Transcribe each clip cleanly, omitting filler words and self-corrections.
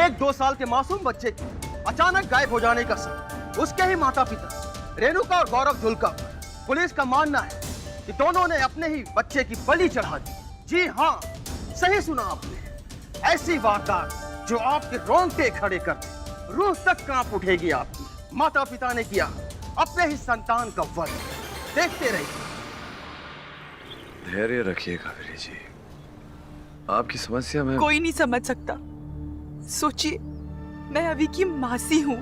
एक 2 साल के मासूम बच्चे की अचानक गायब हो जाने का सच उसके ही माता पिता रेणुका और गौरव धुलका पुलिस का मानना है कि दोनों ने अपने ही बच्चे की बलि चढ़ा दी। जी हाँ, सही सुना आपने। ऐसी वारदात जो आपके रोंगटे खड़े कर दे, रूह तक कांप उठेगी आपकी। माता पिता ने किया अपने ही संतान का वध। देखते रहिए। धैर्य रखिए कावेरी जी, आपकी समस्या में कोई नहीं समझ सकता। सोचिए, मैं अभी की मासी हूँ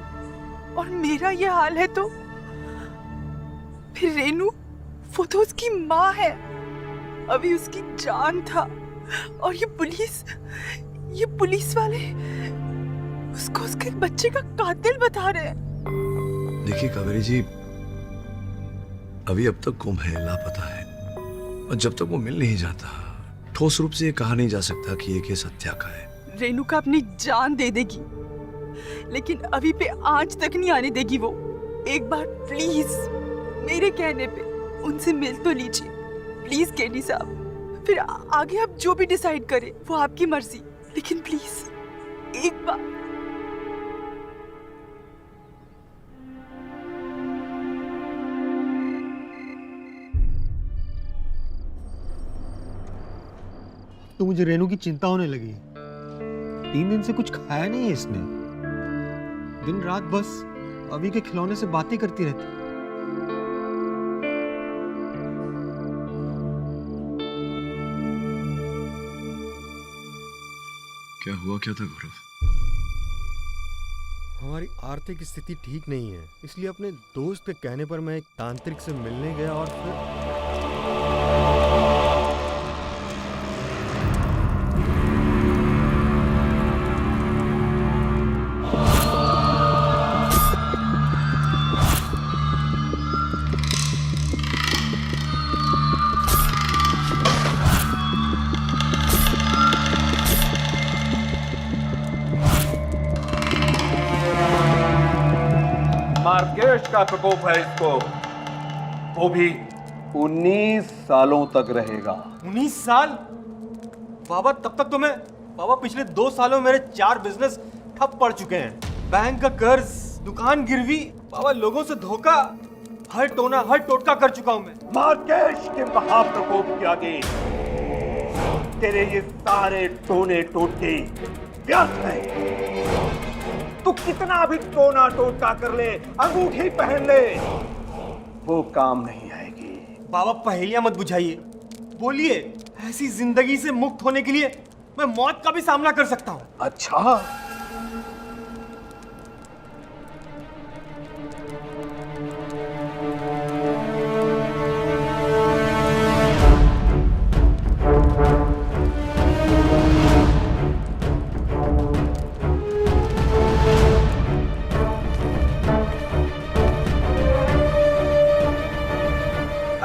और मेरा ये हाल है तो फिर रेनू, वो तो उसकी माँ है। अभी उसकी जान था और ये पुलिस वाले उसको उसके बच्चे का कातिल बता रहे हैं। देखिए कावेरी जी, अभी अब तक गुम है, लापता है, और जब तक वो मिल नहीं जाता ठोस रूप से ये कहा नहीं जा सकता कि ये केस हत्या का है। रेणुका अपनी जान दे देगी लेकिन अभी पे आंच तक नहीं आने देगी वो। एक बार प्लीज मेरे कहने पे उनसे मिल तो लीजिए प्लीज केडी साहब। फिर आगे आप जो भी डिसाइड करें वो आपकी मर्जी, लेकिन प्लीज एक बार। तो मुझे रेनू की चिंता होने लगी। 3 दिन से कुछ खाया नहीं है इसने। दिन रात बस अभी के खिलौने से बातें करती रहती। क्या हुआ, क्या था गौरव? हमारी आर्थिक स्थिति ठीक नहीं है, इसलिए अपने दोस्त के कहने पर मैं एक तांत्रिक से मिलने गया और फिर मार्केश का प्रकोप है इसको, वो भी 19 सालों तक रहेगा। 19 साल? बाबा तब तक तो बाबा पिछले 2 सालों में मेरे 4 बिजनेस ठप पड़ चुके हैं। बैंक का कर्ज, दुकान गिरवी, बाबा लोगों से धोखा, हर टोना हर टोटका कर चुका हूं मैं। मार्केश के महाप्रकोप के आगे तेरे ये सारे टोने टोटके व्यर्थ हैं। तू कितना भी टोना टोटका कर ले, अंगूठी पहन ले, वो काम नहीं आएगी। बाबा पहेलियां मत बुझाइए, बोलिए ऐसी जिंदगी से मुक्त होने के लिए मैं मौत का भी सामना कर सकता हूं। अच्छा,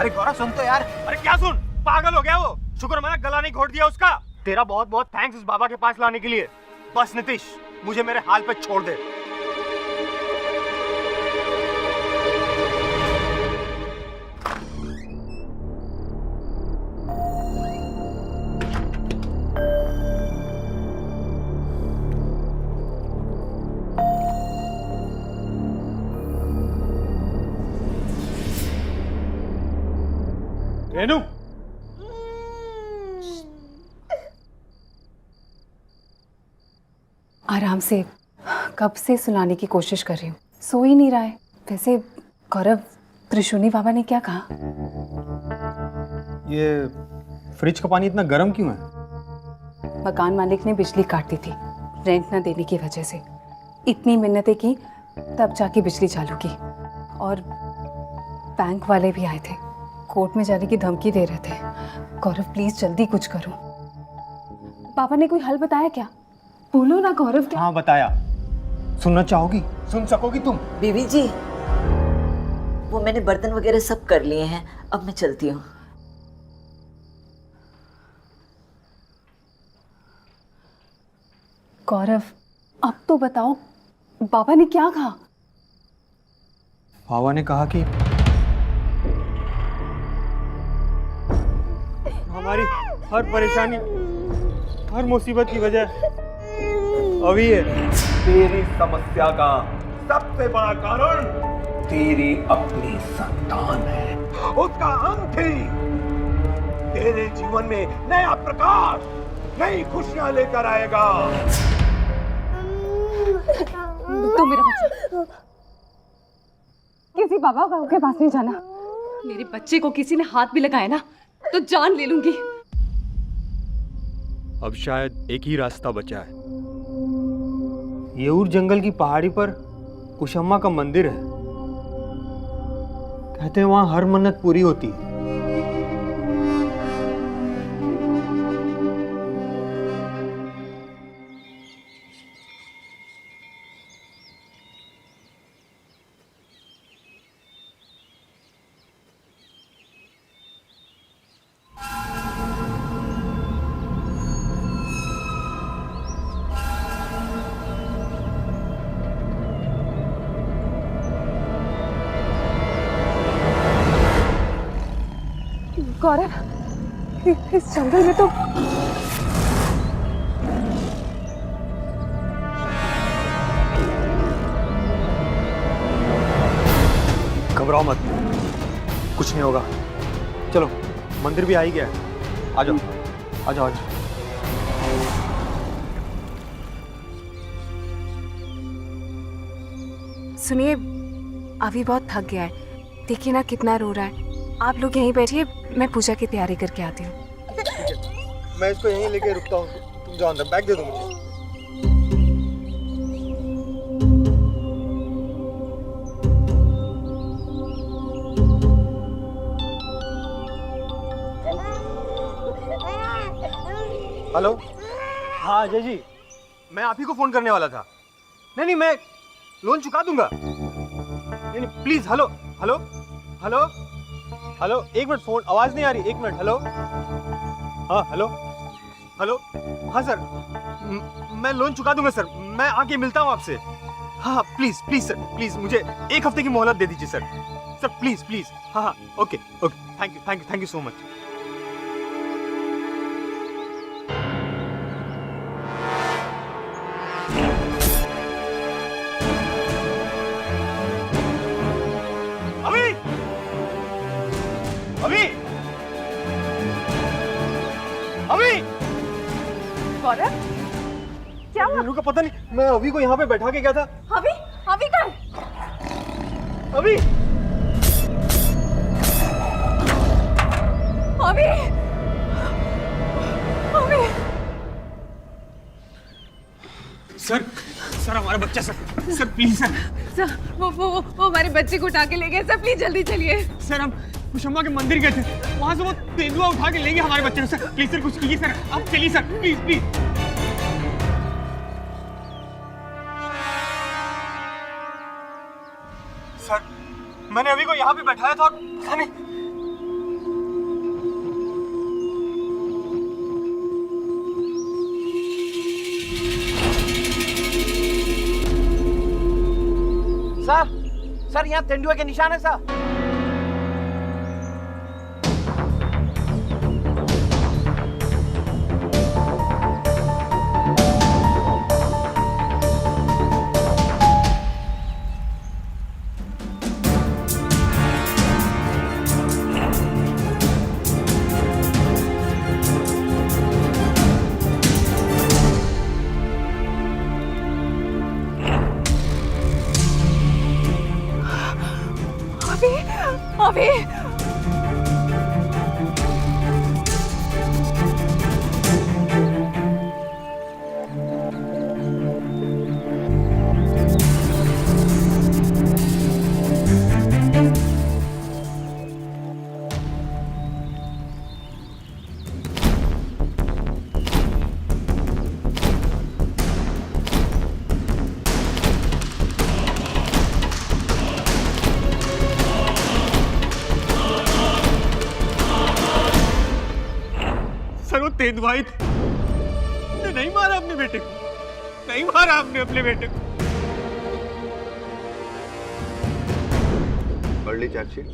अरे गौरव सुन तो यार। अरे क्या सुन, पागल हो गया वो? शुक्र मैंने गला नहीं घोट दिया उसका। तेरा बहुत बहुत थैंक्स इस बाबा के पास लाने के लिए। बस नीतीश, मुझे मेरे हाल पे छोड़ दे। रेनू, आराम से, कब से सुलाने की कोशिश कर रही हूँ, सो ही नहीं रहा है। वैसे गौरव, त्रिशूनी बाबा ने क्या कहा? ये फ्रिज का पानी इतना गर्म क्यों है? मकान मालिक ने बिजली काट दी थी रेंट न देने की वजह से। इतनी मिन्नतें की तब जाके बिजली चालू की। और बैंक वाले भी आए थे, कोर्ट में जाने की धमकी दे रहे थे। गौरव प्लीज जल्दी कुछ करो। पापा ने कोई हल बताया क्या? बोलो ना गौरव। क्या? हाँ बताया। सुनना चाहोगी? सुन सकोगी तुम? बीवी जी, वो मैंने बर्तन वगैरह सब कर लिए हैं, अब मैं चलती हूँ। गौरव अब तो बताओ, बाबा ने क्या कहा? बाबा ने कहा कि हमारी हर परेशानी, हर मुसीबत की वजह अभी है। तेरी समस्या का सबसे बड़ा कारण तेरी अपनी संतान है। उसका अंत ही तेरे जीवन में नया प्रकाश, नई खुशियां लेकर आएगा। तो मेरा बच्चा किसी बाबा के पास नहीं जाना। मेरे बच्चे को किसी ने हाथ भी लगाया ना तो जान ले लूंगी। अब शायद एक ही रास्ता बचा है। येऊर जंगल की पहाड़ी पर कुशम्मा का मंदिर है। कहते हैं वहां हर मन्नत पूरी होती है। गौरव, इस जंगल में तो घबराओ मत, कुछ नहीं होगा। चलो, मंदिर भी आ ही गया है। आ जाओ, आ जाओ, आ जाओ। सुनिए, अभी बहुत थक गया है। देखिए ना कितना रो रहा है। आप लोग यहीं बैठिए, मैं पूजा की तैयारी करके आती हूँ। मैं इसको यहीं लेके रुकता हूँ। तुम जाओ अंदर, बैग दे दो मुझे। हेलो, हाँ अजय जी, मैं आप ही को फोन करने वाला था। नहीं, मैं लोन चुका दूंगा। नहीं, please. Hello hello hello hello, एक मिनट, फोन आवाज नहीं आ रही। एक मिनट। हेलो, हाँ हेलो हेलो, हाँ सर, मैं लोन चुका दूंगा सर। मैं आके मिलता हूँ आपसे। हाँ प्लीज प्लीज सर, प्लीज मुझे एक हफ्ते की मोहलत दे दीजिए सर। Sir please please. हाँ हाँ, okay okay, thank you thank you thank you so much. Gaurav, क्या हुआ? रेनू का पता नहीं, मैं अभी को यहाँ पे बैठा के गया था। अभी अभी कहाँ? अभी अभी अभी सर, सर हमारा बच्चा सर प्लीज सर। सर, वो हमारे बच्चे को उठा के ले गए। सर प्लीज जल्दी चलिए। सर हम कुशम्मा के मंदिर गए थे, वहां से वो तेंदुआ उठा के लेंगे हमारे बच्चे को। सर प्लीज सर, कुछ कीजिए सर, आप चलिए सर, प्लीज प्लीज। सर मैंने अभी को यहाँ पे बैठाया था और पता नहीं। सर यहाँ तेंदुए के निशान है सर। अभी तेंदुआ नहीं मारा अपने बेटे को, नहीं मारा आपने अपने बेटे को। पढ़ ली चार्जशीट?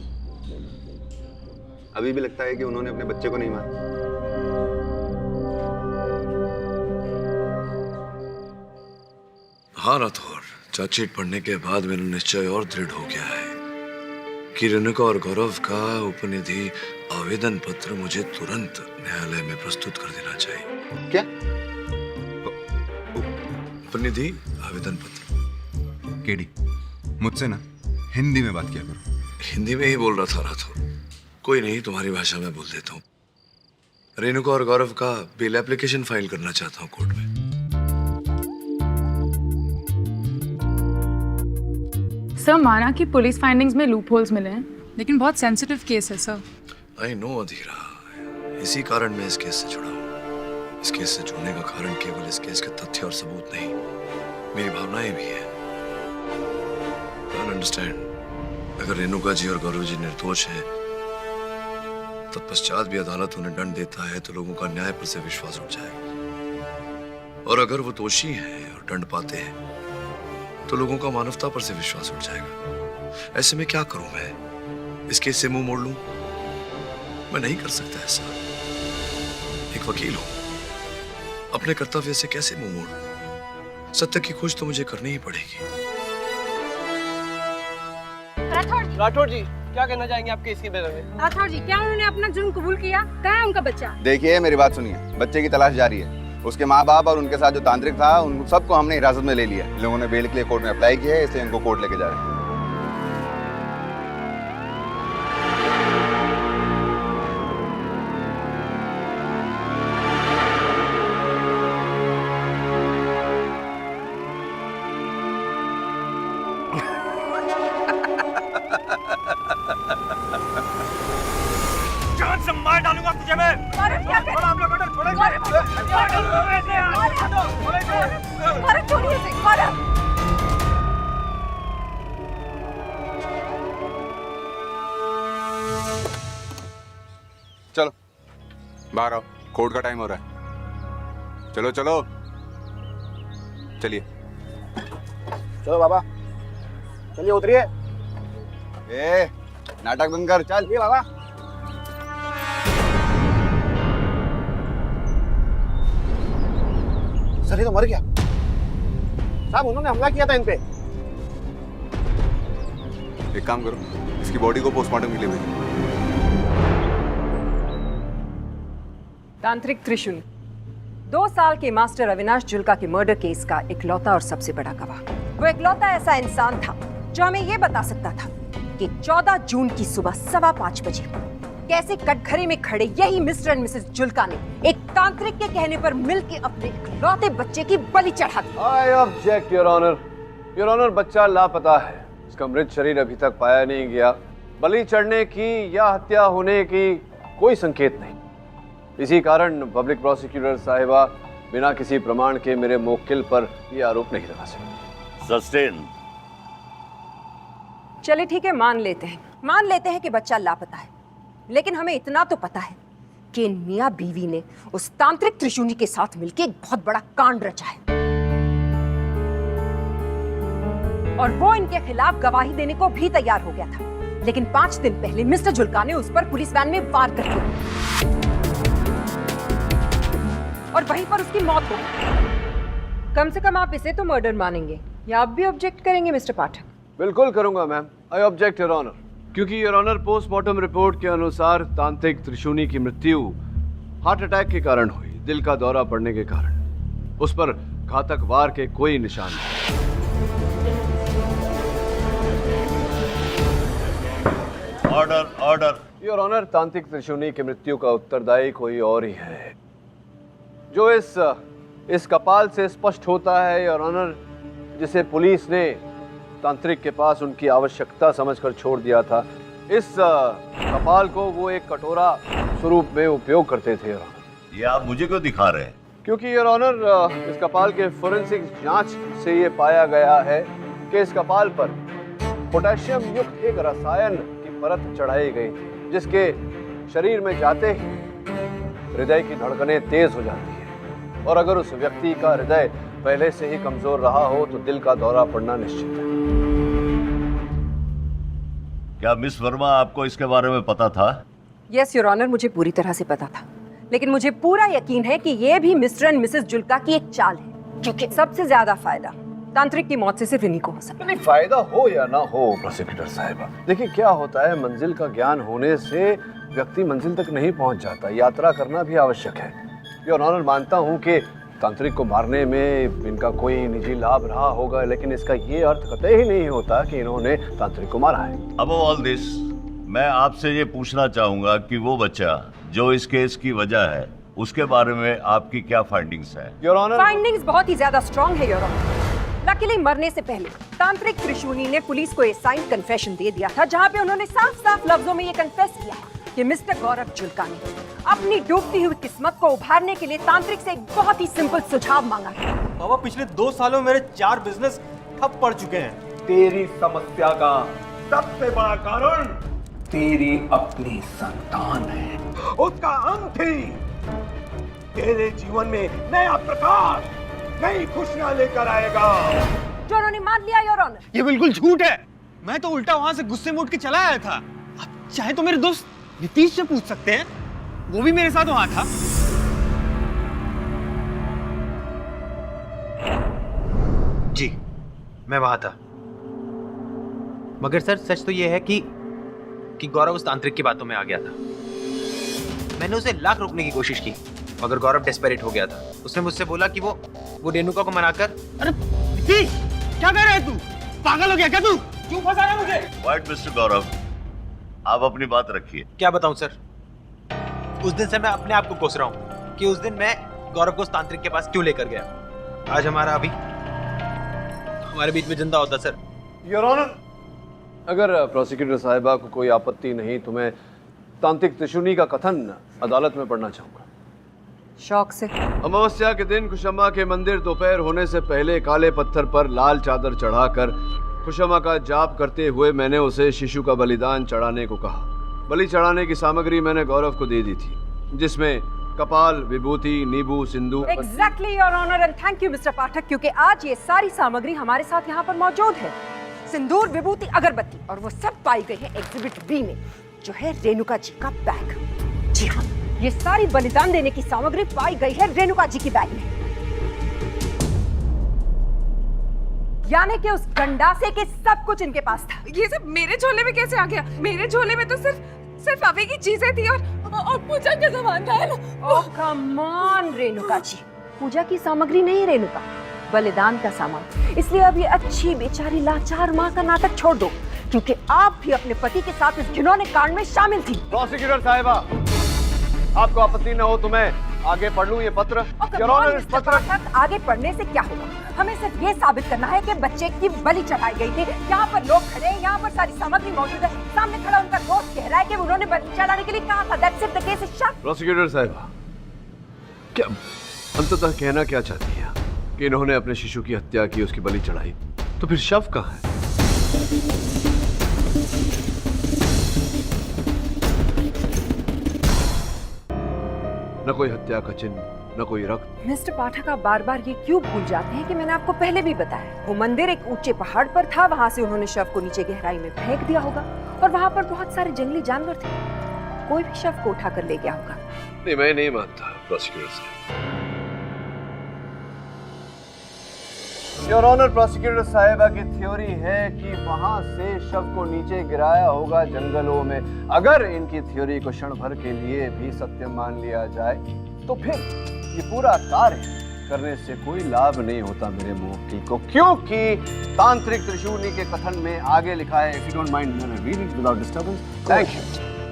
अभी भी लगता है कि उन्होंने अपने बच्चे को नहीं मारा। हाँ राठौर, चार्जशीट पढ़ने के बाद मेरा निश्चय और दृढ़ हो गया है कि रेणुका और गौरव का उपनिधि आवेदन पत्र मुझे तुरंत न्यायालय में प्रस्तुत कर देना चाहिए। क्या? उपनिधि आवेदन पत्र। केडी, मुझसे ना हिंदी में बात किया करो। हिंदी में ही बोल रहा था राठौर। कोई नहीं, तुम्हारी भाषा में बोल देता हूँ। रेणुका और गौरव का बेल एप्लीकेशन फाइल करना चाहता हूँ कोर्ट में। सर, माना कि पुलिस फाइंडिंग्स में लूप होल्स मिले हैं, लेकिन बहुत सेंसिटिव केस है सर। आई नो अधीरा, इसी कारण मैं इस केस से जुड़ा हूँ। इस केस से जुड़ने का कारण केवल इस केस के तथ्य और सबूत नहीं, मेरी भावनाएं भी है। अंडरस्टैंड, अगर रेणुका जी और गौरव जी निर्दोष है, तत्पश्चात भी अदालत उन्हें दंड देता है तो लोगों का न्याय पर से विश्वास उठ जाएगा। और अगर वो दोषी हैं और दंड पाते हैं तो लोगों का मानवता पर से विश्वास उठ जाएगा। ऐसे में क्या करूं मैं? इस केस से मुंह मोड़ लूं? मैं नहीं कर सकता ऐसा। एक वकील हूं, अपने कर्तव्य से कैसे मुंह मोड़ूं? सत्य की खोज तो मुझे करनी ही पड़ेगी। राठौर जी, क्या कहना चाहेंगे आपके इसके बारे में? राठौर जी, क्या उन्होंने अपना जुर्म कबूल किया? कहाँ है उनका बच्चा? देखिए मेरी बात सुनिए, बच्चे की तलाश जारी है। उसके माँ बाप और उनके साथ जो तांत्रिक था, उन सबको हमने हिरासत में ले लिया। इन लोगों ने बेल के लिए कोर्ट में अप्लाई किया है, इसलिए इनको कोर्ट लेके जा रहे हैं। जान से मार डालूंगा तुझे मैं। छोड़ा आप लोग, चलो बाहर आओ, कोर्ट का टाइम हो रहा है। चलो चलो चलिए। चलो बाबा, चलिए उतरिए। ए नाटक बंद कर, चल। ये बाबा, सर ये तो मर गया साहब, उन्होंने हमला किया था इन पे। एक काम करो, इसकी बॉडी को पोस्टमार्टम के लिए भेजो। तांत्रिक त्रिशूल 2 साल के मास्टर अविनाश जुल्का के मर्डर केस का इकलौता और सबसे बड़ा गवाह। वो इकलौता ऐसा इंसान था जो हमें ये बता सकता था कि 14 जून की सुबह 5:15 बजे कैसे कटघरे में खड़े यही मिस्टर एंड मिसेस जुल्का ने एक तांत्रिक के कहने पर मिलकर अपने इकलौते बच्चे की बलि चढ़ा दी। I object your honour. Your honour, बच्चा लापता है। इसका मृत शरीर अभी तक पाया नहीं गया। बलि चढ़ने की या हत्या होने की कोई संकेत नहीं। इसी कारण पब्लिक प्रोसिक्यूटर साहिबा बिना किसी प्रमाण के मेरे मुवक्किल पर यह आरोप नहीं लगा सकती। सस्टेन। चलिए ठीक है, मान लेते हैं कि बच्चा लापता है, लेकिन हमें इतना तो पता है कि इन मियां बीवी ने उस तांत्रिक त्रिशूली के साथ मिलकर एक बहुत बड़ा कांड रचा है और वो इनके खिलाफ गवाही देने को भी तैयार हो गया था। लेकिन 5 दिन पहले मिस्टर जुल्का ने उस पर पुलिस वैन में वार कर दिया और वहीं पर उसकी मौत हो गई। कम से कम आप इसे तो मर्डर मानेंगे, या आप भी ऑब्जेक्ट करेंगे मिस्टर पाठक? बिल्कुल करूंगा ma'am. I object your honour, क्योंकि योर ऑनर पोस्टमार्टम रिपोर्ट के अनुसार तांत्रिक त्रिशूनी की मृत्यु हार्ट अटैक के कारण हुई, दिल का दौरा पड़ने के कारण। उस पर घातक वार के कोई निशान नहीं। Order order. योर ऑनर, तांत्रिक त्रिशूनी की मृत्यु का उत्तरदायी कोई और ही है, जो इस कपाल से स्पष्ट होता है योर ऑनर, जिसे पुलिस ने तांत्रिक के पास उनकी आवश्यकता समझकर छोड़ दिया था। इस कपाल को वो एक कटोरा स्वरूप में उपयोग करते थे योर ऑनर। ये आप मुझे क्यों दिखा रहे हैं? क्योंकि योर ऑनर, इस कपाल के फोरेंसिक जांच से ये पाया गया है कि इस कपाल पर पोटेशियम युक्त एक रसायन की परत चढ़ाई गई थी, जिसके शरीर में जाते ही हृदय की धड़कनें तेज हो जाती है और अगर उस व्यक्ति का हृदय पहले से ही कमजोर रहा हो तो दिल का दौरा पड़ना निश्चित है। क्या मिस वर्मा आपको इसके बारे में पता था? यस योर ऑनर, मुझे पूरी तरह से पता था, लेकिन मुझे पूरा यकीन है कि ये भी मिस्टर एंड मिसेस जुल्का की एक चाल है, क्योंकि सबसे ज्यादा फायदा तांत्रिक की मौत से सिर्फ इन्हीं को हो सकता है। नहीं, फायदा हो या ना हो प्रोसिक्यूटर साहिबा, देखिए क्या होता है, मंजिल का ज्ञान होने से व्यक्ति मंजिल तक नहीं पहुंच जाता, यात्रा करना भी आवश्यक है। योर ऑनर, मानता हूं कि तांत्रिक को मारने में इनका कोई निजी लाभ रहा होगा, लेकिन इसका ये अर्थ कतई ही नहीं होता कि इन्होंने तांत्रिक को मारा है। अब ऑल दिस मैं आपसे ये पूछना चाहूंगा कि वो बच्चा जो इस केस की वजह है, उसके बारे में आपकी क्या फाइंडिंग्स है? योर ऑनर, फाइंडिंग्स बहुत ही ज्यादा स्ट्रांग है योर ऑनर। लकीली मरने से पहले तांत्रिक त्रिशूनी ने पुलिस को एक साइंड कन्फेशन दे दिया था, जहां पे उन्होंने साफ साफ लफ्जों में ये कन्फेस किया कि मिस्टर गौरव जुल्का ने अपनी डूबती हुई किस्मत को उभारने के लिए तांत्रिक से एक बहुत ही सिंपल सुझाव मांगा था। बाबा पिछले 2 सालों में मेरे 4 बिजनेस ठप पड़ चुके हैं। तेरी समस्या का सबसे बड़ा कारण तेरी अपनी संतान है। उसका अंत ही तेरे जीवन में नया प्रकाश, नई खुशियां लेकर आएगा। जो उन्होंने मान लिया योर ऑनर। ये बिल्कुल झूठ है। मैं तो उल्टा वहां से गुस्से में उठ के चला आया था। आप चाहे तो मेरे दोस्त नीतीश से पूछ सकते हैं, वो भी मेरे साथ वहां था। जी मैं वहां था, मगर सर सच तो ये है कि गौरव उस तांत्रिक की बातों में आ गया था। मैंने उसे लाख रोकने की कोशिश की, मगर गौरव डेस्परेट हो गया था। उसने मुझसे बोला कि वो रेणुका को मनाकर। अरे नीतीश, क्या कर रहा है तू? पागल हो गया क्या तू? क्यों फंसा रहा है मुझे? व्हाइट मिस्टर गौरव, आप अपनी बात रखिए। क्या बताऊं सर, उस दिन से मैं अपने आप को कोस रहा हूं कि उस दिन मैं गौरव को उस तांत्रिक के पास क्यों लेकर गया। आज हमारे बीच में जिंदा होता सर। योर ऑनर, अगर प्रोसिक्यूटर साहिबा को कोई आपत्ति नहीं तो मैं तांत्रिक त्रिशूनी का कथन अदालत में पढ़ना चाहूंगा। शौक से। अमावस्या के दिन खुशम्मा के मंदिर दोपहर होने से पहले काले पत्थर पर लाल चादर चढ़ाकर खुशम्मा का जाप करते हुए मैंने उसे शिशु का बलिदान चढ़ाने को कहा। बलि चढ़ाने की सामग्री मैंने गौरव को दे दी थी, जिसमें कपाल, विभूति, नींबू, सिंदूर। Exactly your honour, and thank you mister Pathak, क्योंकि आज ये सारी सामग्री हमारे साथ यहाँ पर मौजूद है। सिंदूर, विभूति, अगरबत्ती, और वो सब पाई गई है एग्जिबिट बी में, जो है रेणुका जी का बैग। जी हाँ, ये सारी बलिदान देने की सामग्री पाई गई है रेणुका जी की बैग में। यानी कि उस गंडासे के सब कुछ इनके पास था। ये सब मेरे झोले में कैसे आ गया? मेरे झोले में तो सिर्फ अवे की चीजें थी और पूजा का सामान था ना। ओह कम ऑन रेणुका जी, पूजा की सामग्री नहीं रेणुका, बलिदान का सामान। इसलिए अब ये अच्छी बेचारी लाचार माँ का नाटक छोड़ दो, क्योंकि आप भी अपने पति के साथ इस घिनौने कांड में शामिल थी। प्रोसिक्यूटर साहिबा, आपको आपत्ति न हो तो मैं आगे पढ़ लूं ये पत्र? योर ऑनर, इस पत्र आगे पढ़ने से क्या होगा? हमें सिर्फ ये साबित करना है कि बच्चे की बलि चढ़ाई गई थी। यहाँ पर लोग खड़े हैं, यहाँ पर सारी सामग्री मौजूद है, सामने खड़ा उनका दोस्त कह रहा है कि उन्होंने बलि चढ़ाने के लिए कहा था। That's it, the case is shut. Prosecutor साहिबा, क्या अंततः कहना क्या चाहती है कि इन्होंने अपने शिशु की हत्या की, उसकी बलि चढ़ाई, तो फिर शव कहाँ है? न कोई हत्या का चिन्ह, न कोई रक्त। मिस्टर पाठक, आप बार बार ये क्यों भूल जाते हैं कि मैंने आपको पहले भी बताया, वो मंदिर एक ऊंचे पहाड़ पर था, वहां से उन्होंने शव को नीचे गहराई में फेंक दिया होगा, और वहां पर बहुत सारे जंगली जानवर थे, कोई भी शव को उठाकर ले गया होगा। नहीं, मैं नहीं मानता प्रोसिक्यूटर साहब। योर ऑनर, प्रोसिक्यूटर साहिबा की थ्योरी है कि वहां से शव को नीचे गिराया होगा जंगलों में। अगर इनकी थ्योरी को क्षण भर के लिए भी सत्य मान लिया जाए तो फिर ये पूरा कार्य करने से कोई लाभ नहीं होता मेरे मुवक्किल को, क्योंकि तांत्रिक त्रिशूनी के कथन में आगे लिखा है, इफ यू डोंट माइंड मैं read it without disturbance. Thank you.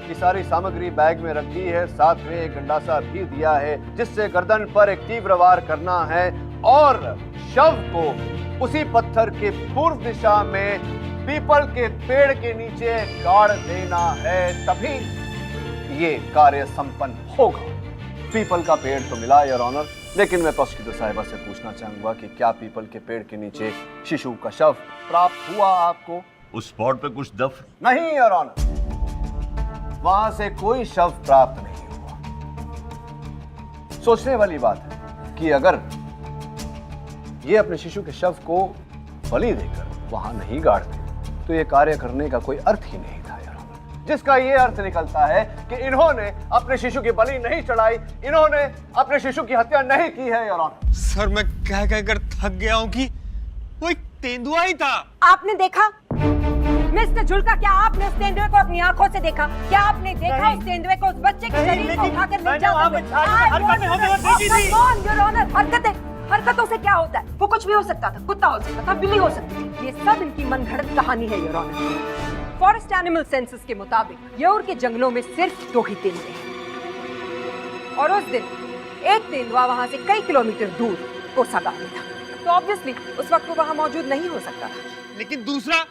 ये सारी सामग्री बैग में रखी है, साथ में एक गंडासा भी दिया है जिससे गर्दन पर एक तीव्र वार करना है और शव को उसी पत्थर के पूर्व दिशा में पीपल के पेड़ के नीचे गाड़ देना है, तभी ये कार्य संपन्न होगा। पीपल का पेड़ तो मिला योर ऑनर, लेकिन मैं प्रोसिक्यूटर साहिबा से पूछना चाहूंगा कि क्या पीपल के पेड़ के नीचे शिशु का शव प्राप्त हुआ आपको? उस स्पॉट पे कुछ दफ नहीं योर ऑनर, वहां से कोई शव प्राप्त नहीं हुआ। सोचने वाली बात है कि अगर ये अपने शिशु के शव को बलि देकर वहां नहीं गाड़ते तो ये कार्य करने का कोई अर्थ ही नहीं था योर ऑनर। जिसका ये अर्थ निकलता है कि इन्होंने अपने शिशु की बलि नहीं चढ़ाई, इन्होंने अपने शिशु की हत्या नहीं की है योर ऑनर। सर, मैं कह कर थक गया हूं कि वो एक तेंदुआ ही था। आपने देखा मिस्टर झुलका? क्या आपने उस तेंदुए को अपनी आंखों से देखा? क्या आपने देखा उस तेंदुए को उस बच्चे के शरीर को उठाकर ले जाते हुए? योर ऑनर, हरकतों से क्या होता है? वो कुछ भी हो सकता था, कुत्ता हो सकता था, बिल्ली हो सकती थी। ये सब इनकी मनगढ़ंत कहानी है your honour. Forest animal census के मुताबिक यौर के जंगलों में सिर्फ 2 ही तेंदुए हैं और उस दिन एक तेंदुआ वहां से कई किलोमीटर दूर कोसा गांव में था, तो ऑब्वियसली उस वक्त वो वहां मौजूद नहीं हो सकता था। लेकिन दूसरा,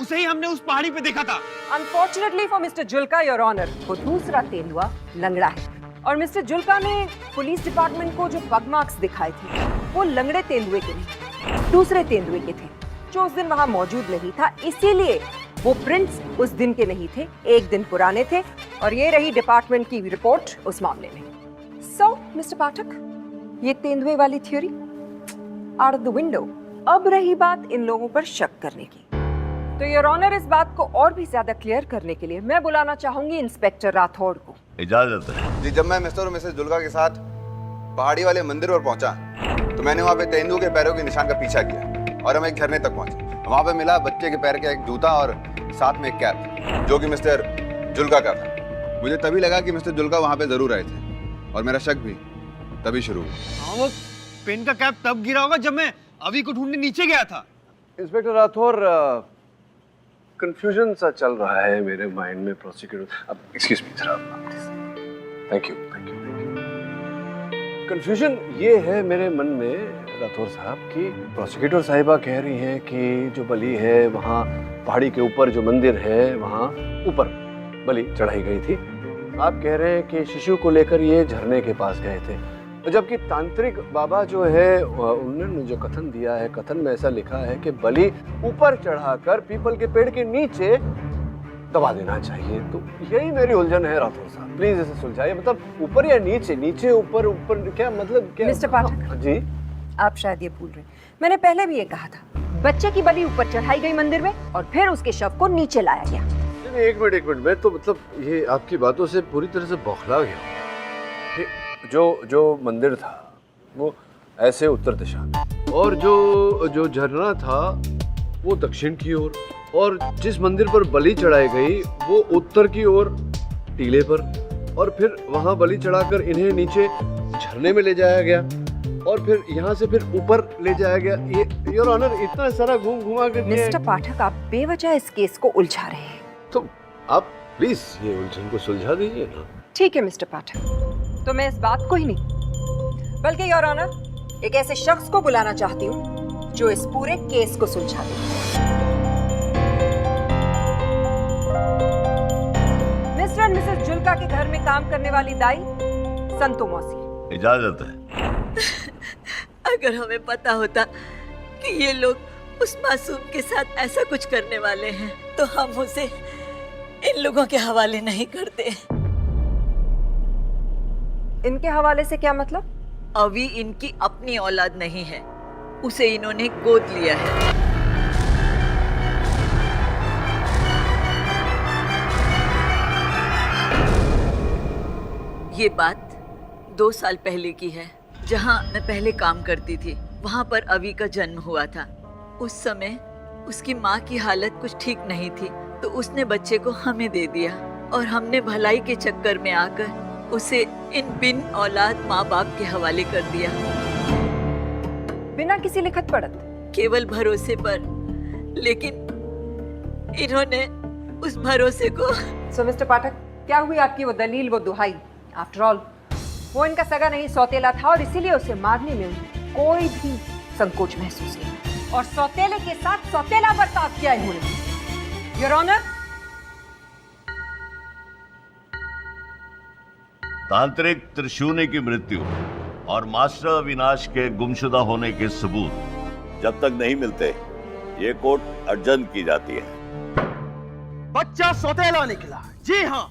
उसे ही हमने उस पहाड़ी पे देखा था। Unfortunately for mister Jhulka your honour, वो दूसरा तेंदुआ लंगड़ा है और मिस्टर झुलका ने पुलिस डिपार्टमेंट को जो पग मार्क्स दिखाए थे वो लंगड़े तेंदुए के नहीं, दूसरे तेंदुए के थे जो उस दिन वहां मौजूद नहीं था। इसीलिए वो प्रिंट्स उस दिन के नहीं थे, 1 दिन पुराने थे और ये रही डिपार्टमेंट की रिपोर्ट उस मामले में। सो मिस्टर पाठक, ये तेंदुए वाली theory out of the window. अब रही बात इन लोगों पर शक करने की, तो योर ऑनर इस बात को और भी ज्यादा क्लियर करने के लिए मैं बुलाना चाहूंगी इंस्पेक्टर राठौड़ को। इजाजत है जी। जब मैं मिस्टर और मिसेस जुल्का के साथ पहाड़ी वाले मंदिर पर पहुंचा तो मैंने वहाँ पे तेंदुए के पैरों के निशान का पीछा किया और हम एक झरने तक पहुंचे। वहाँ पे मिला बच्चे के पैर का एक जूता और साथ में एक कैप जो कि मिस्टर जुल्का का था। मुझे तभी लगा कि मिस्टर जुल्का वहाँ पे जरूर आए थे और मेरा शक भी तभी शुरू हुआ। वो पेन का कैप तब गिरा होगा जब मैं अभी को ढूंढने नीचे गया था। इंस्पेक्टर राठौर, कंफ्यूजन सा चल रहा है मेरे माइंड में। प्रोसिक्यूटर, अब excuse me sir, thank you. Confusion ये है मेरे मन में राठौर साहब कि प्रोसिक्यूटर साहिबा कह रही हैं कि जो बलि है वहाँ पहाड़ी के ऊपर जो मंदिर है वहाँ ऊपर बलि चढ़ाई गई थी। आप कह रहे हैं कि शिशु को लेकर ये झरने के पास गए थे, जबकि तांत्रिक बाबा जो है उन्होंने जो कथन दिया है, कथन में ऐसा लिखा है कि बलि ऊपर चढ़ाकर पीपल के पेड़ के नीचे दबा देना चाहिए। तो यही मेरी उलझन है राठौर साहब, प्लीज इसे सुलझाइए। मतलब ऊपर या नीचे, नीचे ऊपर, ऊपर क्या मतलब क्या? मिस्टर पाठक जी, आप शायद ये भूल रहे, मैंने पहले भी ये कहा था, बच्चे की बलि ऊपर चढ़ाई गई मंदिर में और फिर उसके शव को नीचे लाया गया। एक मिनट, मैं तो मतलब ये आपकी बातों से पूरी तरह से बौखला गया। जो मंदिर था वो ऐसे उत्तर दिशा में और जो झरना था वो दक्षिण की ओर, और जिस मंदिर पर बलि चढ़ाई गई वो उत्तर की ओर टीले पर, और फिर वहां बलि चढ़ाकर इन्हें नीचे झरने में ले जाया गया और फिर यहाँ से फिर ऊपर ले जाया गया। ये योर ऑनर इतना सारा घुमा कर। मिस्टर पाठक, आप बेवजह इस केस को उलझा रहे हैं। तो आप प्लीज ये उलझन को सुलझा दीजिए ना। ठीक है मिस्टर पाठक, तो मैं इस बात को ही नहीं बल्कि योर ऑनर एक ऐसे शख्स को बुलाना चाहती हूँ जो इस पूरे केस को सुलझा दे। मिस्टर एंड मिसेस झुलका के घर में काम करने वाली दाई संतो मौसी। इजाजत है। अगर हमें पता होता कि ये लोग उस मासूम के साथ ऐसा कुछ करने वाले हैं तो हम उसे इन लोगों के हवाले नहीं करते। इनके हवाले से क्या मतलब? अभी इनकी अपनी औलाद नहीं है, उसे इन्होंने गोद लिया है। ये बात 2 साल पहले की है। जहाँ मैं पहले काम करती थी वहाँ पर अवी का जन्म हुआ था। उस समय उसकी माँ की हालत कुछ ठीक नहीं थी तो उसने बच्चे को हमें दे दिया और हमने भलाई के चक्कर में आकर उसे इन बिन औलाद माँ बाप के हवाले कर दिया। बिना किसी लिखत पढ़त? केवल भरोसे पर, लेकिन इन्होंने उस भरोसे को। सो मिस्टर पाठक, क्या हुई आपकी वो दलील, वो दुहाई? आफ्टर ऑल वो इनका सगा नहीं सौतेला था और इसीलिए उसे मारने में कोई भी संकोच महसूस नहीं और सौतेले के साथ सौतेला बर्ताव किया इन्होंने। योर ऑनर, तांत्रिक त्रिशूनी की मृत्यु और मास्टर अविनाश के गुमशुदा होने के सबूत जब तक नहीं मिलते ये कोर्ट अर्जन की जाती है। बच्चा सौतेला निकला। जी हाँ,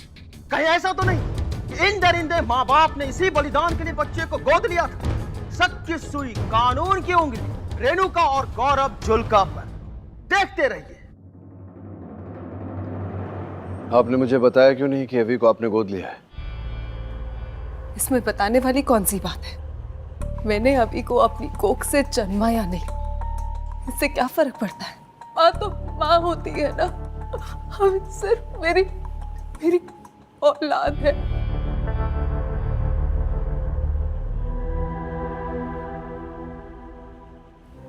कहीं ऐसा तो नहीं कि इन दरिंदे माँ बाप ने इसी बलिदान के लिए बच्चे को गोद लिया था। सच की सुई कानून की उंगली रेणुका और गौरव झुलका पर। देखते रहिए। आपने मुझे बताया क्यों नहीं कि अभी को आपने गोद लिया है? इसमें बताने वाली कौन सी बात है? मैंने अभी को अपनी कोख से जन्माया नहीं, इससे क्या फर्क पड़ता है? माँ तो माँ होती है ना। हम सिर्फ मेरी औलाद है।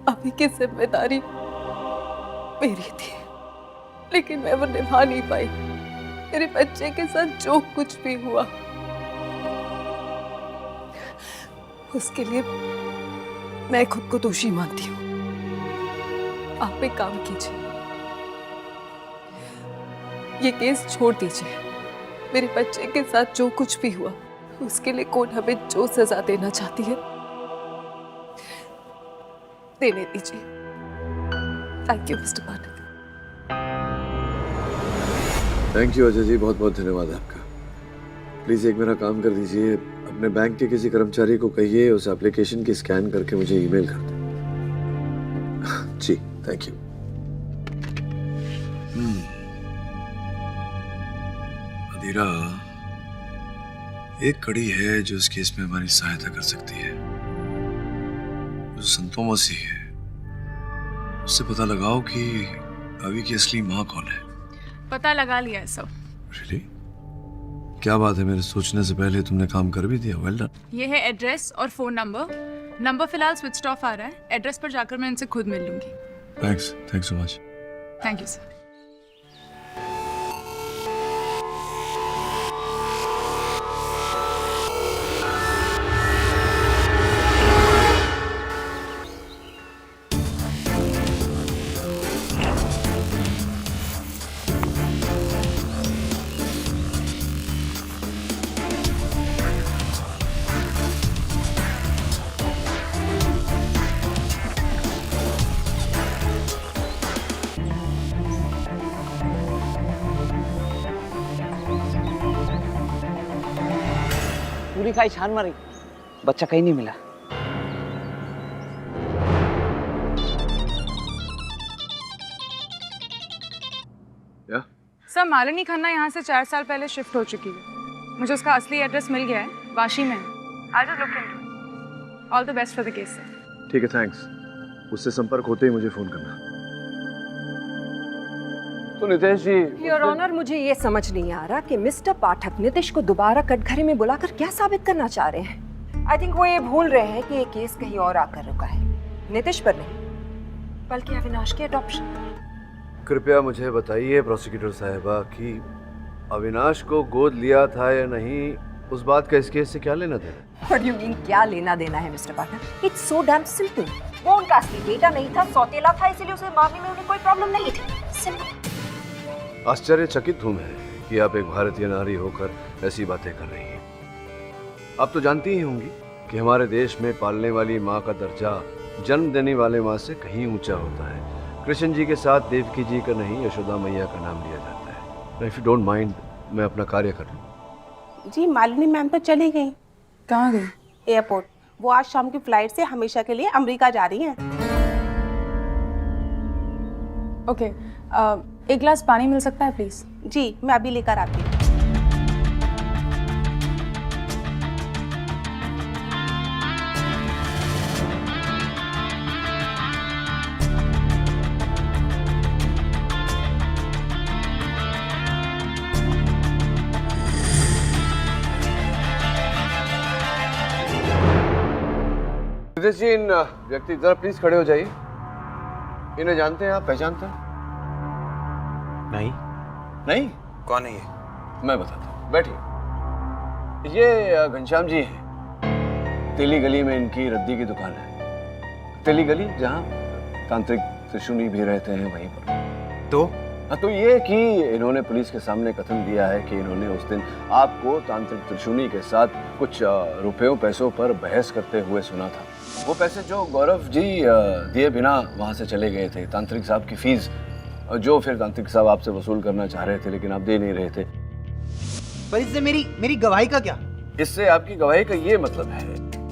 अभी की जिम्मेदारी मेरी थी, लेकिन मैं वो निभा नहीं पाई। मेरे बच्चे के साथ जो कुछ भी हुआ उसके लिए मैं खुद को दोषी मानती हूँ। आप एक काम कीजिए, ये केस छोड़ दीजिए। मेरे बच्चे के साथ जो कुछ भी हुआ उसके लिए कोर्ट हमें जो सजा देना चाहती है देने दीजिए। Thank you mister Pathak. Thank you Ajay ji, बहुत बहुत धन्यवाद आपका। प्लीज एक मेरा काम कर दीजिए, अपने बैंक के किसी कर्मचारी को कहिए उस एप्लीकेशन की स्कैन करके मुझे ईमेल कर दे। जी थैंक यू। अदीरा, एक कड़ी है जो इस केस में हमारी सहायता कर सकती है। जो संतो मसीह है उससे पता लगाओ कि अभी की असली माँ कौन है। पता लगा लिया है सब। Really? क्या बात है, मेरे सोचने से पहले तुमने काम कर भी दिया। Well done. ये है एड्रेस और फोन नंबर फिलहाल स्विच ऑफ आ रहा है। एड्रेस पर जाकर मैं इनसे खुद मिल लूंगी। Thanks so much. Thank you sir. पूरी खाई छान मारी, बच्चा कहीं नहीं मिला। सर, मालिनी खन्ना यहाँ से 4 साल पहले शिफ्ट हो चुकी है। मुझे उसका असली एड्रेस मिल गया है, वाशी में। I'll just look into it. All the best for the case, sir. ठीक है, थैंक्स। उससे संपर्क होते ही मुझे फोन करना। तो नितेश जी, योर ऑनर, मुझे ये समझ नहीं आ रहा कि मिस्टर पाठक नितिश को दोबारा कटघरे में बुलाकर क्या साबित करना चाह रहे हैं। आई थिंक वो ये भूल रहे हैं कि ये केस कहीं और आकर रुका है, नितिश पर नहीं बल्कि अविनाश के अडॉप्शन। कृपया मुझे बताइए प्रोसिक्यूटर साहिबा कि अविनाश को गोद लिया था या नहीं, उस बात का इस केस से क्या लेना देना? What do you mean, क्या लेना देना है mister Pathak? It's so damn simple. वो उनका असली बेटा नहीं था, सौतेला था, इसीलिए उसे मामले में उन्हें कोई प्रॉब्लम नहीं थी। सिंपल। आश्चर्यचकित हूं मैं कि आप एक भारतीय नारी होकर ऐसी बातें कर रही हैं। आप तो जानती ही होंगी कि हमारे देश में पालने वाली माँ का दर्जा जन्म देने वाले माँ से कहीं ऊंचा होता है। कृष्ण जी के साथ देवकी जी का नहीं, यशोदा मैया का नाम लिया जाता है। इफ यू डोंट माइंड, मैं अपना कार्य कर लूं। जी, मालिनी मैम तो चली गई। कहाँ गई? एयरपोर्ट। वो आज शाम की फ्लाइट से हमेशा के लिए अमेरिका जा रही हैं। ओके, एक गिलास पानी मिल सकता है प्लीज? जी, मैं अभी लेकर आती हूँ। नितेश जी, इन व्यक्ति जरा प्लीज खड़े हो जाइए। इन्हें जानते हैं आप, पहचानते हैं? नहीं? कौन है ये? मैं बताता हूँ, बैठिए। ये घनश्याम जी हैं। तेली गली में इनकी रद्दी की दुकान है। तेली गली, जहाँ तांत्रिक त्रिशूनी भी रहते हैं, वहीं पर। तो ये कि इन्होंने पुलिस के सामने कथन दिया है कि इन्होंने उस दिन आपको तांत्रिक त्रिशूनी के साथ कुछ रुपयों पैसों पर बहस करते हुए सुना था। वो पैसे जो गौरव जी दिए बिना वहाँ से चले गए थे, तांत्रिक साहब की फीस जो फिर तांत्रिक साहब आपसे वसूल करना चाह रहे थे, लेकिन आप दे नहीं रहे थे। पर इससे मेरी गवाही का क्या? इससे आपकी गवाही का ये मतलब है,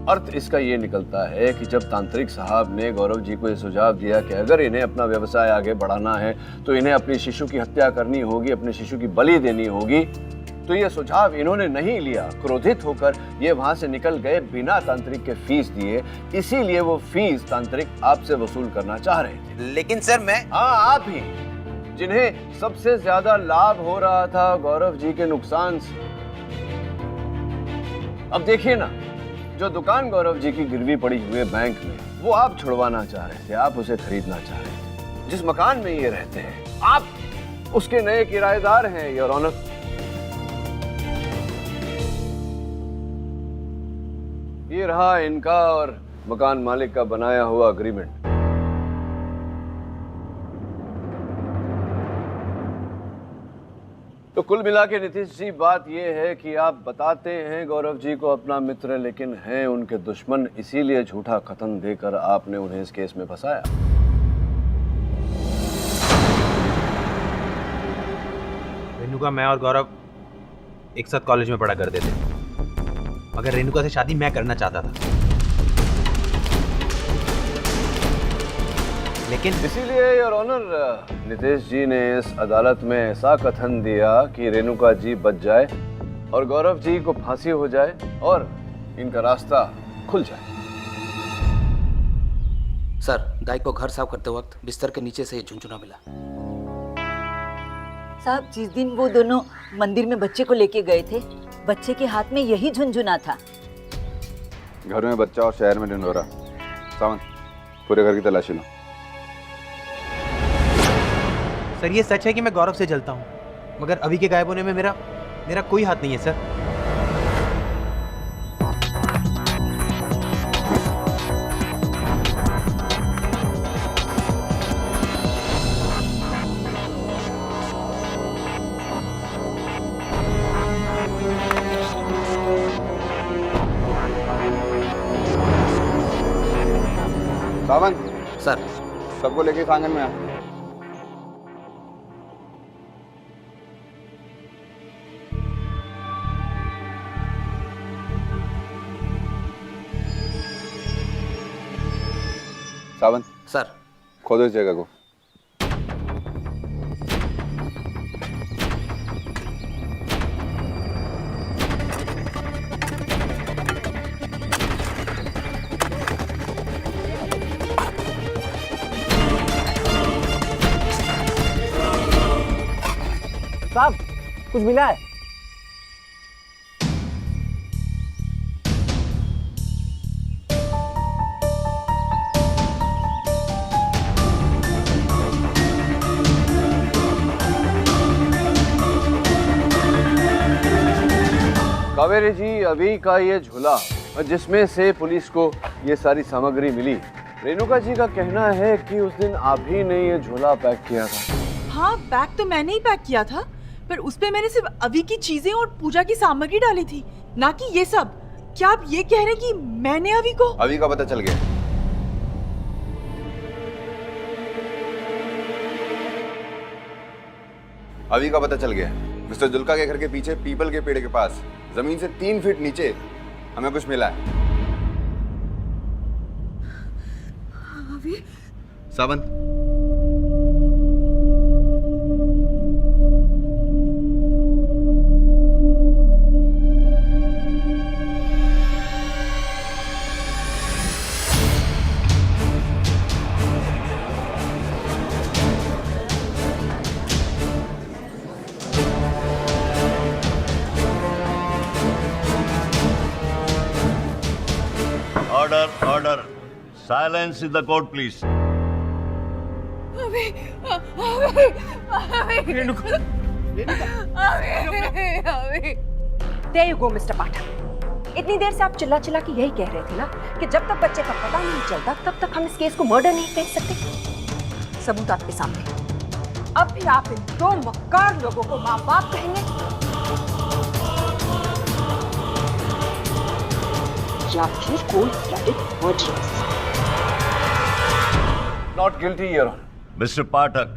अर्थ इसका ये निकलता है कि जब तांत्रिक साहब ने गौरव जी को ये सुझाव दिया कि अगर इन्हें अपना व्यवसाय आगे बढ़ाना है तो इन्हें अपनी शिशु की हत्या करनी होगी, अपने शिशु की बलि देनी होगी, तो तो ये सुझाव इन्होंने नहीं लिया। क्रोधित होकर ये वहां से निकल गए बिना तांत्रिक के फीस दिए, इसीलिए वो फीस तांत्रिक आपसे वसूल करना चाह रहे थे। लेकिन सर मैं... हाँ, आप ही, जिन्हें सबसे ज्यादा लाभ हो रहा था गौरव जी के नुकसान से। अब देखिए ना, जो दुकान गौरव जी की गिरवी पड़ी हुई बैंक में, वो आप छुड़वाना चाह रहे थे, आप उसे खरीदना चाह रहे थे। जिस मकान में ये रहते हैं, आप उसके नए किराएदार हैं, योर ऑनर। ये रहा इनका और मकान मालिक का बनाया हुआ अग्रीमेंट। तो कुल मिला के नीतीश जी, बात यह है कि आप बताते हैं गौरव जी को अपना मित्र, लेकिन हैं उनके दुश्मन, इसीलिए झूठा कथन देकर आपने उन्हें इस केस में फंसाया। रेणुका, मैं और गौरव एक साथ कॉलेज में पढ़ा करते थे, मगर रेणुका से शादी मैं करना चाहता था। लेकिन इसीलिए योर ऑनर, नितेश जी ने इस अदालत में ऐसा कथन दिया कि रेणुका जी बच जाए और गौरव जी को फांसी हो जाए और इनका रास्ता खुल जाए। सर, दाई को घर साफ करते वक्त बिस्तर के नीचे से झुनझुना मिला। साहब, जिस दिन वो दोनों मंदिर में बच्चे को लेके गए थे, बच्चे के हाथ में यही झुनझुना था। घर में बच्चा और शहर में ढिंढोरा। सावंत, पूरे घर की तलाशी लो। सर, ये सच है कि मैं गौरव से जलता हूँ, मगर अभी के गायब होने में मेरा कोई हाथ नहीं है सर। सावंत सर, सबको लेके इस आंगन में आ। सावंत सर, खोदो इस जगह को। साहब, कुछ मिला है? कावेरी जी, अभी का ये झोला जिसमें से पुलिस को ये सारी सामग्री मिली, रेणुका जी का कहना है कि उस दिन आप ही ने ये झोला पैक किया था। हाँ, बैग तो मैंने ही पैक किया था, पर उस पे मैंने सिर्फ अभी की चीजें और पूजा की सामग्री डाली थी, ना कि ये सब। क्या आप ये कह रहे हैं कि मैंने अभी को? अभी का पता चल गया। अभी का पता चल गया। मिस्टर जुल्का के घर के पीछे पीपल के पेड़ के पास जमीन से 3 फीट नीचे हमें कुछ मिला है। अभी? Sawant, Order. Silence in the court, please. There you go, Mr. पाठक। इतनी देर से आप चिल्ला चिल्ला के यही कह रहे थे ना कि जब तक बच्चे का पता नहीं चलता तब तक हम इस केस को मर्डर नहीं कह सकते। सबूत आपके सामने। अब भी आप इन 2 मक्कार लोगों को माँ बाप कहेंगे या फिर cold-blooded murderers? Not guilty, Your Honor. Mister Pathak,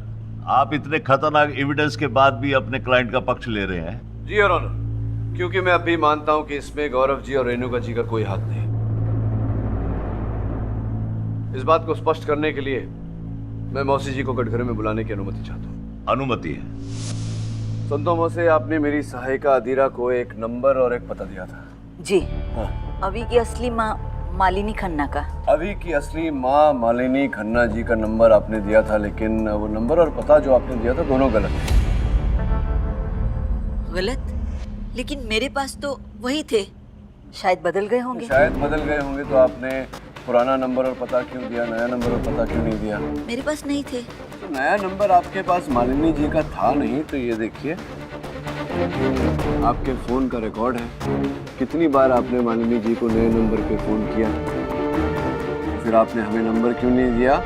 आप इतने खतरनाक एविडेंस के बाद भी अपने क्लाइंट का पक्ष ले रहे हैं? जी योर ऑनर, क्योंकि मैं अभी मानता हूं कि इसमें गौरव जी और रेणुका जी का कोई हाथ नहीं। इस बात को स्पष्ट करने के लिए मैं मौसी जी को कटघरे में बुलाने की अनुमति चाहता हूं। अनुमति है। संतों से आपने मेरी सहायिका अदीरा को एक नंबर और एक पता दिया था। जी। हाँ। अभी की असली माँ मालिनी खन्ना का। अभी की असली माँ मालिनी खन्ना जी का नंबर आपने दिया था, लेकिन वो नंबर और पता जो आपने दिया था दोनों गलत थे। गलत? लेकिन मेरे पास तो वही थे। शायद बदल गए होंगे। शायद बदल गए होंगे, तो आपने पुराना नंबर और पता क्यों दिया, नया नंबर और पता क्यों नहीं दिया? मेरे पास नहीं थे। तो नया नंबर आपके पास मालिनी जी का था नहीं, तो ये देखिए आपके फोन का रिकॉर्ड है। कितनी बार आपने मालिनी जी को नए नंबर पे फोन किया, फिर आपने हमें नंबर क्यों नहीं दिया?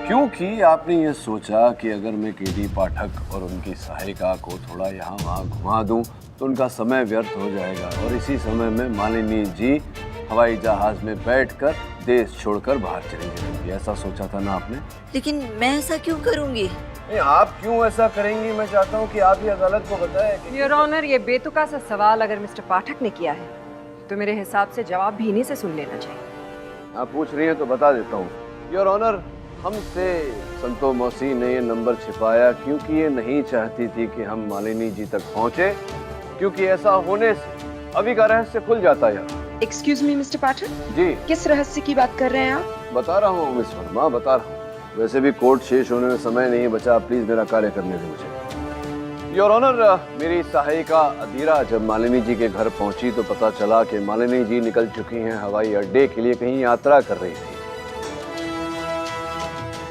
क्योंकि आपने ये सोचा कि अगर मैं केडी पाठक और उनकी सहायिका को थोड़ा यहाँ वहाँ घुमा दूं तो उनका समय व्यर्थ हो जाएगा, और इसी समय में मालिनी जी हवाई जहाज में बैठकर देश छोड़कर बाहर चली जाएंगी। ऐसा सोचा था ना आपने? लेकिन मैं ऐसा क्यों करूंगी? नहीं, आप क्यों ऐसा करेंगी, मैं चाहता हूँ कि आप ही अदालत को बताएं। योर ऑनर, ये बेतुका सा सवाल अगर मिस्टर पाठक ने किया है तो मेरे हिसाब से जवाब भी इन्हीं से सुन लेना चाहिए। आप पूछ रही हैं तो बता देता हूँ। योर ऑनर, हमसे संतो मौसी ने ये नंबर छिपाया क्योंकि ये नहीं चाहती थी कि हम मालिनी जी तक पहुँचे, क्योंकि ऐसा होने से अभी का रहस्य खुल जाता है। एक्सक्यूज मी मिस्टर पाठक जी। किस रहस्य की बात कर रहे हैं आप? बता रहा हूँ मिस वर्मा, बता रहा हूँ। वैसे भी कोर्ट शेष होने में समय नहीं बचा, प्लीज मेरा कार्य करने दें मुझे। योर ऑनर, मेरी सहायिका अदीरा जब मालिनी जी के घर पहुंची तो पता चला कि मालिनी जी निकल चुकी हैं हवाई अड्डे के लिए, कहीं यात्रा कर रही थी।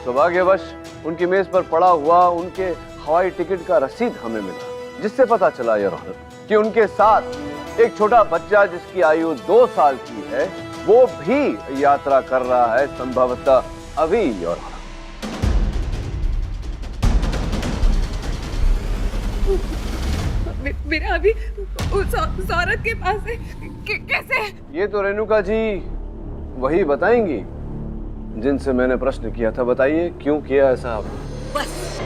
सौभाग्यवश उनकी मेज पर पड़ा हुआ उनके हवाई टिकट का रसीद हमें मिला, जिससे पता चला योर ऑनर कि उनके साथ एक छोटा बच्चा जिसकी आयु 2 साल की है वो भी यात्रा कर रहा है, संभवतः अभी। योर ऑनर, मेरा अभी उस औरत के पास है। कैसे? ये तो रेणुका जी वही बताएंगी जिनसे मैंने प्रश्न किया था। बताइए क्यों किया ऐसा आपने? बस,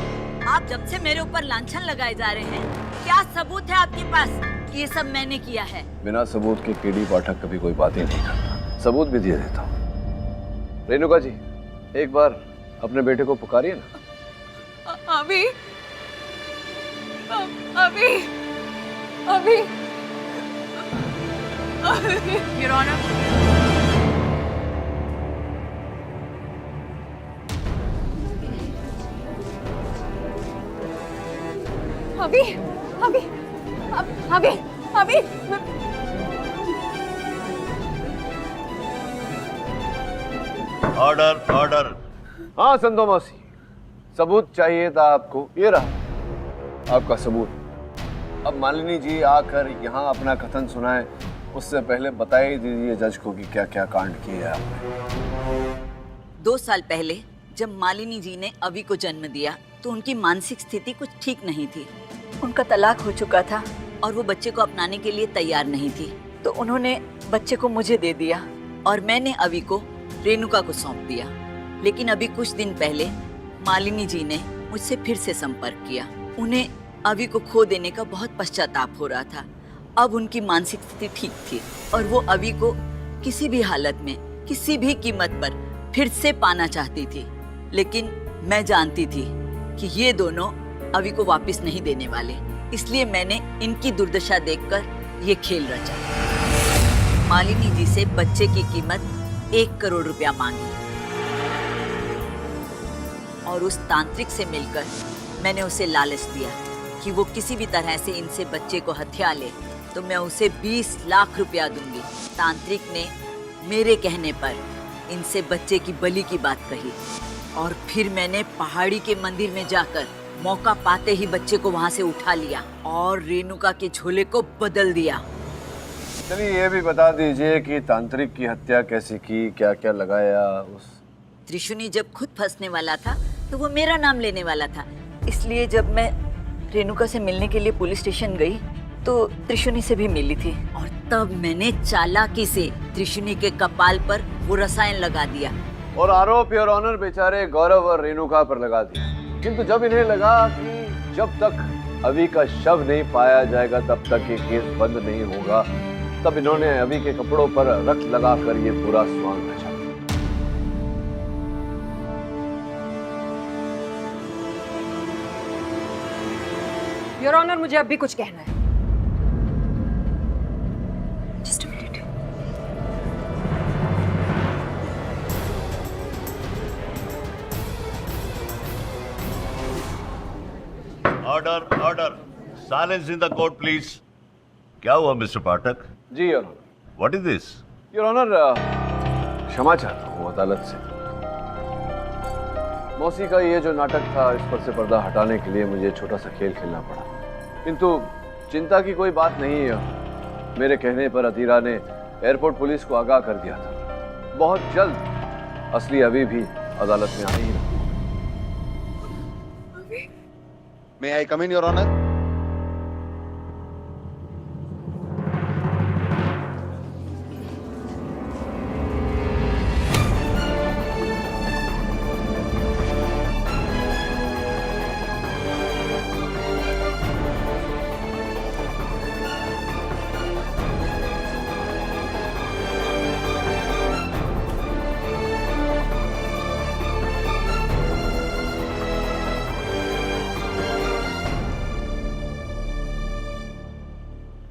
आप जब से मेरे ऊपर लांछन लगाए जा रहे हैं, क्या सबूत है आपके पास कि ये सब मैंने किया है? बिना सबूत के केडी पाठक कभी कोई बात ही नहीं करता। सबूत भी दे देता हूँ। रेणुका जी, एक बार अपने बेटे को पुकारिए ना। अभी अभी अभी योर ऑनर, अभी अभी अभी अभी ऑर्डर ऑर्डर। हाँ संतो मौसी, सबूत चाहिए था आपको, ये रहा आपका सबूत। अब मालिनी जी आकर यहाँ अपना कथन सुनाए, उससे पहले बता ही दीजिए जज को कि क्या क्या कांड किए आपने। 2 साल पहले जब मालिनी जी ने अभी को जन्म दिया तो उनकी मानसिक स्थिति कुछ ठीक नहीं थी। उनका तलाक हो चुका था और वो बच्चे को अपनाने के लिए तैयार नहीं थी, तो उन्होंने बच्चे को मुझे दे दिया और मैंने अभी को रेणुका को सौंप दिया। लेकिन अभी कुछ दिन पहले मालिनी जी ने मुझसे फिर से संपर्क किया। उन्हें अभी को खो देने का बहुत पश्चाताप हो रहा था। अब उनकी मानसिक स्थिति ठीक थी और वो अभी को किसी भी हालत में, किसी भी कीमत पर फिर से पाना चाहती थी। लेकिन मैं जानती थी कि ये दोनों अभी को वापस नहीं देने वाले, इसलिए मैंने इनकी दुर्दशा देखकर ये खेल रचा। मालिनी जी से बच्चे की कीमत 1 करोड़ रुपया मांगी और उस तांत्रिक से मिलकर मैंने उसे लालच दिया कि वो किसी भी तरह से इनसे बच्चे को हथिया ले तो मैं उसे 20 लाख रुपया दूंगी। तांत्रिक ने मेरे कहने पर इनसे बच्चे की बलि की बात कही और फिर मैंने पहाड़ी के मंदिर में जाकर मौका पाते ही बच्चे को वहां से उठा लिया और रेणुका के झोले को बदल दिया। चलिए ये भी बता दीजिए कि तांत्रिक की हत्या कैसे की, क्या क्या लगाया उस? त्रिशुनी जब खुद फंसने वाला था तो वो मेरा नाम लेने वाला था, इसलिए जब मैं रेणुका से मिलने के लिए पुलिस स्टेशन गई तो त्रिशुनी से भी मिली थी और तब मैंने चालाकी से त्रिशुनी के कपाल पर वो रसायन लगा दिया और आरोप योर ऑनर बेचारे गौरव और रेणुका पर लगा दिया। किंतु जब इन्हें लगा कि जब तक अभी का शव नहीं पाया जाएगा तब तक ये केस बंद नहीं होगा, तब इन्होंने अभी के कपड़ों पर रक्त लगाकर ये पूरा स्वांग रचा। योर ऑनर, मुझे अब भी कुछ कहना है। Just a minute. Order order, silence in the court please. क्या हुआ मिस्टर पाठक? जी your honour. What is this? Your honour, क्षमा चाहता हूँ अदालत से। मौसी का ये जो नाटक था, इस पर से पर्दा हटाने के लिए मुझे छोटा सा खेल खेलना पड़ा, किंतु चिंता की कोई बात नहीं है। मेरे कहने पर अतीरा ने एयरपोर्ट पुलिस को आगाह कर दिया था। बहुत जल्द असली अभी भी अदालत में आई है। May I come in, Your Honor?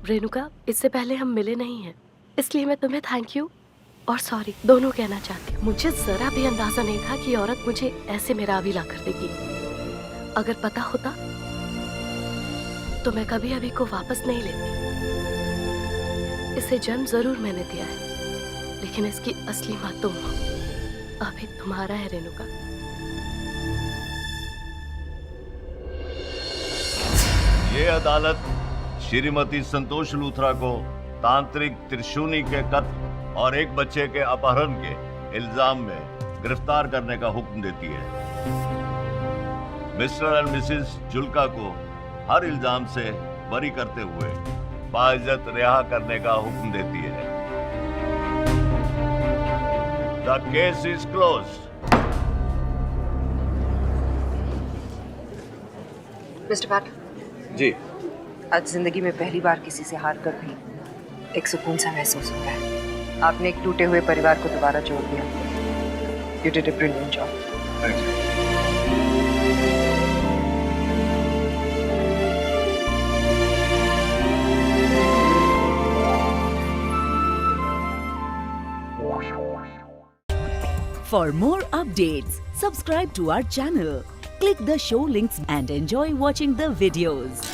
Renuka, इससे पहले हम मिले नहीं हैं, इसलिए मैं तुम्हें थैंक यू और सॉरी दोनों कहना चाहती हूँ। मुझे जरा भी अंदाजा नहीं था कि औरत मुझे ऐसे मेरा अभी ला कर देगी। अगर पता होता तो मैं कभी अभी को वापस नहीं लेती। इसे जन्म जरूर मैंने दिया है, लेकिन इसकी असली माँ तुम हो। अभी तुम्हारा है रेणुका। ये अदालत श्रीमती संतोष लूथरा को तांत्रिक त्रिशूनी के कत्ल और एक बच्चे के अपहरण के इल्जाम में गिरफ्तार करने का हुक्म देती है। मिस्टर एंड मिसेस जुल्का को हर इल्जाम से बरी करते हुए बाइज्जत रिहा करने का हुक्म देती है। The case is closed. Mister Pathak ji, आज जिंदगी में पहली बार किसी से हार कर भी एक सुकून सा महसूस हो रहा है। आपने एक टूटे हुए परिवार को दोबारा जोड़ दिया। You did a brilliant job. Thank you. For more updates, subscribe to our channel, click the show links and enjoy watching the videos.